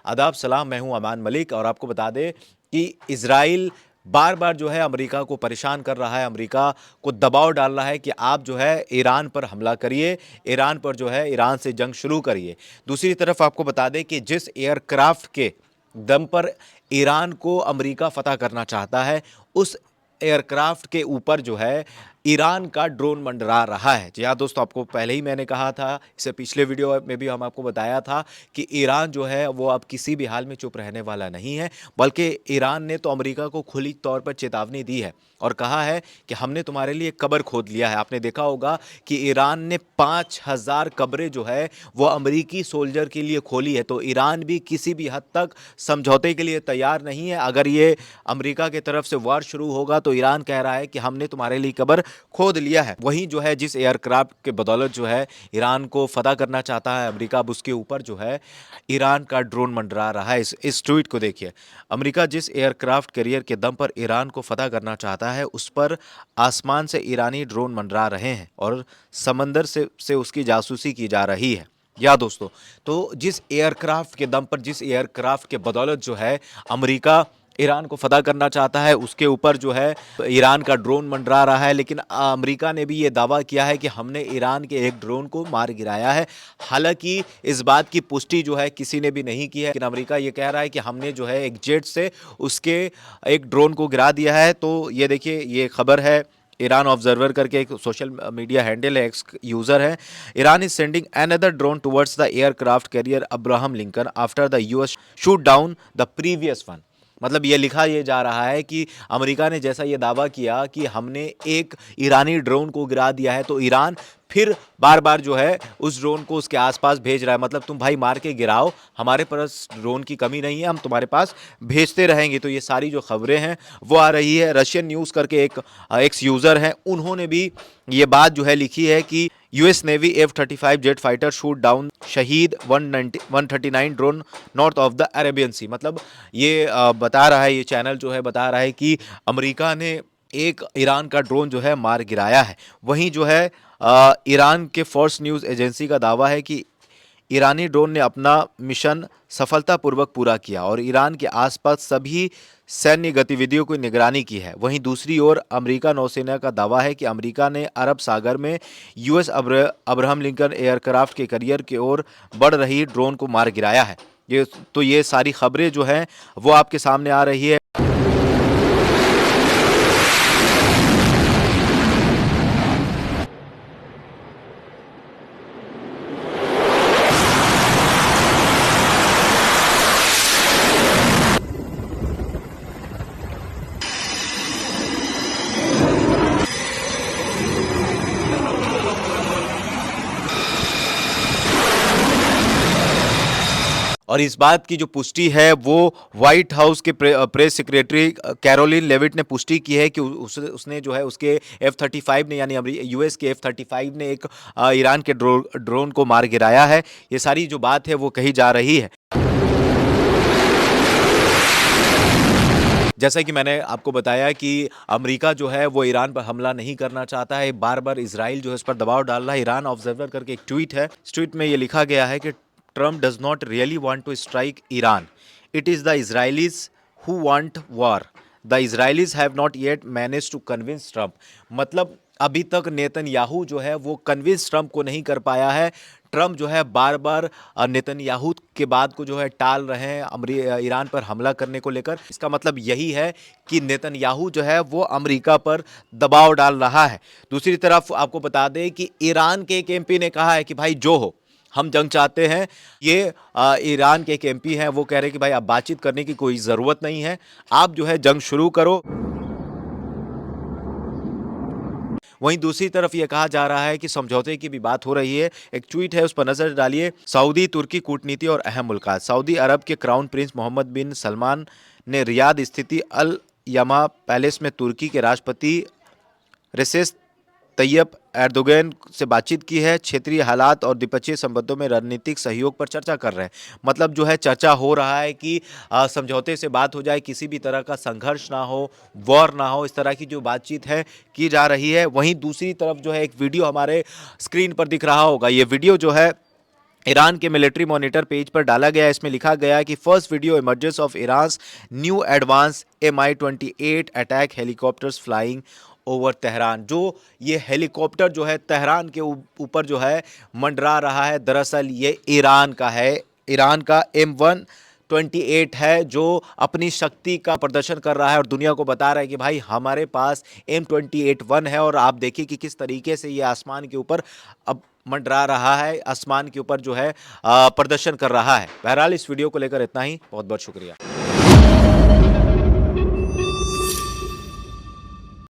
आदाब सलाम, मैं हूं अमान मलिक और आपको बता दें कि इज़राइल बार बार जो है अमेरिका को परेशान कर रहा है, अमेरिका को दबाव डाल रहा है कि आप जो है ईरान पर हमला करिए, ईरान पर जो है ईरान से जंग शुरू करिए। दूसरी तरफ आपको बता दें कि जिस एयरक्राफ्ट के दम पर ईरान को अमेरिका फतह करना चाहता है, उस एयरक्राफ्ट के ऊपर जो है ईरान का ड्रोन मंडरा रहा है। जी हाँ दोस्तों, आपको पहले ही मैंने कहा था, इससे पिछले वीडियो में भी हम आपको बताया था कि ईरान जो है वो अब किसी भी हाल में चुप रहने वाला नहीं है, बल्कि ईरान ने तो अमेरिका को खुली तौर पर चेतावनी दी है और कहा है कि हमने तुम्हारे लिए कब्र खोद लिया है। आपने देखा होगा कि ईरान ने 5000 कब्रें जो है वो अमेरिकी सोल्जर के लिए खोली है। तो ईरान भी किसी भी हद तक समझौते के लिए तैयार नहीं है। अगर ये अमेरिका की तरफ से वार शुरू होगा तो ईरान कह रहा है कि हमने तुम्हारे लिए कब्र खोद लिया है। वहीं जो है जिस एयरक्राफ्ट के बदौलत जो है ईरान को फतह करना चाहता है अमेरिका, अब उसके ऊपर जो है ईरान का ड्रोन मंडरा रहा है। इस ट्वीट को देखिए, अमेरिका जिस एयरक्राफ्ट कैरियर के दम पर ईरान को फतह करना चाहता है उस पर आसमान से ईरानी ड्रोन मंडरा रहे हैं और समंदर से उसकी जासूसी की जा रही है। या दोस्तों, तो जिस एयरक्राफ्ट के दम पर, जिस एयरक्राफ्ट के बदौलत जो है अमेरिका ईरान को फतह करना चाहता है, उसके ऊपर जो है ईरान का ड्रोन मंडरा रहा है। लेकिन अमेरिका ने भी ये दावा किया है कि हमने ईरान के एक ड्रोन को मार गिराया है। हालांकि इस बात की पुष्टि जो है किसी ने भी नहीं की है, लेकिन अमेरिका ये कह रहा है कि हमने जो है एक जेट से उसके एक ड्रोन को गिरा दिया है। तो ये देखिए, ये खबर है, ईरान ऑब्जर्वर करके एक सोशल मीडिया हैंडल है, एक्स यूजर है। Iran is sending another drone towards the aircraft carrier Abraham Lincoln after the US shoot down the previous one. मतलब ये लिखा ये जा रहा है कि अमेरिका ने जैसा ये दावा किया कि हमने एक ईरानी ड्रोन को गिरा दिया है, तो ईरान फिर बार बार जो है उस ड्रोन को उसके आसपास भेज रहा है। मतलब तुम भाई मार के गिराओ, हमारे पास ड्रोन की कमी नहीं है, हम तुम्हारे पास भेजते रहेंगे। तो ये सारी जो खबरें हैं वो आ रही है। रशियन न्यूज़ करके एक एक्स यूज़र हैं, उन्होंने भी ये बात जो है लिखी है कि US Navy F-35 jet fighter shoot down शहीद 139 drone north of the Arabian Sea. मतलब ये बता रहा है, ये चैनल जो है बता रहा है कि अमेरिका ने एक ईरान का ड्रोन जो है मार गिराया है। वहीं जो है ईरान के फोर्स न्यूज़ एजेंसी का दावा है कि ईरानी ड्रोन ने अपना मिशन सफलतापूर्वक पूरा किया और ईरान के आसपास सभी सैन्य गतिविधियों की निगरानी की है। वहीं दूसरी ओर अमेरिका नौसेना का दावा है कि अमेरिका ने अरब सागर में यूएस अब्राहम लिंकन एयरक्राफ्ट के करियर की ओर बढ़ रही ड्रोन को मार गिराया है। ये सारी खबरें जो हैं वो आपके सामने आ रही है। और इस बात की जो पुष्टि है वो व्हाइट हाउस के प्रेस सेक्रेटरी कैरोलिन लेविट ने पुष्टि की है कि उसने जो है उसके F-35 ने, यानी यूएस के F-35 ने एक ईरान के ड्रोन को मार गिराया है। ये सारी जो बात है वो कही जा रही है। जैसा कि मैंने आपको बताया कि अमेरिका जो है वो ईरान पर हमला नहीं करना चाहता है, बार बार इजराइल जो है उस पर दबाव डाल रहा है। ईरान ऑब्जर्वर करके एक ट्वीट है, इस ट्वीट में ये लिखा गया है कि Trump does not really want to strike Iran, it is the Israelis who want war, the Israelis have not yet manage to convince Trump. मतलब अभी तक नेतन्याहू जो है वो कन्विंस ट्रम्प को नहीं कर पाया है। ट्रम्प जो है बार बार नेतन्याहू के बात को जो है टाल रहे हैं ईरान पर हमला करने को लेकर। इसका मतलब यही है कि नेतन्याहू जो है वो अमेरिका पर दबाव डाल रहा है। दूसरी तरफ आपको बता दें कि ईरान के एक एमपी ने कहा है कि भाई जो हो, हम जंग चाहते हैं। ये ईरान के एक एमपी हैं, वो कह रहे हैं कि भाई अब बातचीत करने की कोई ज़रूरत नहीं है, आप जो है जंग शुरू करो। वहीं दूसरी तरफ यह कहा जा रहा है कि समझौते की भी बात हो रही है। एक ट्वीट है, उस पर नजर डालिए। सऊदी तुर्की कूटनीति और अहम मुल्कात। सऊदी अरब के क्राउन प्रिंस मोहम्मद बिन सलमान ने रियाद स्थित अल यमा पैलेस में तुर्की के राष्ट्रपति रेसेप तैयब एर्दोगन से बातचीत की है। क्षेत्रीय हालात और द्विपक्षीय संबंधों में रणनीतिक सहयोग पर चर्चा कर रहे हैं। मतलब जो है चर्चा हो रहा है कि समझौते से बात हो जाए, किसी भी तरह का संघर्ष ना हो, वॉर ना हो, इस तरह की जो बातचीत है की जा रही है। वहीं दूसरी तरफ जो है एक वीडियो हमारे स्क्रीन पर दिख रहा होगा, ये वीडियो जो है ईरान के मिलिट्री मॉनिटर पेज पर डाला गया। इसमें लिखा गया कि first video emerges of Iran's new advance Mi-28 attack helicopters flying over Tehran. जो ये हेलीकॉप्टर जो है तेहरान के ऊपर जो है मंडरा रहा है, दरअसल ये ईरान का है। ईरान का M128 है जो अपनी शक्ति का प्रदर्शन कर रहा है और दुनिया को बता रहा है कि भाई हमारे पास M28-1 है। और आप देखिए कि किस तरीके से ये आसमान के ऊपर अब मंडरा रहा है, आसमान के ऊपर जो है प्रदर्शन कर रहा है। बहरहाल इस वीडियो को लेकर इतना ही। बहुत बहुत शुक्रिया।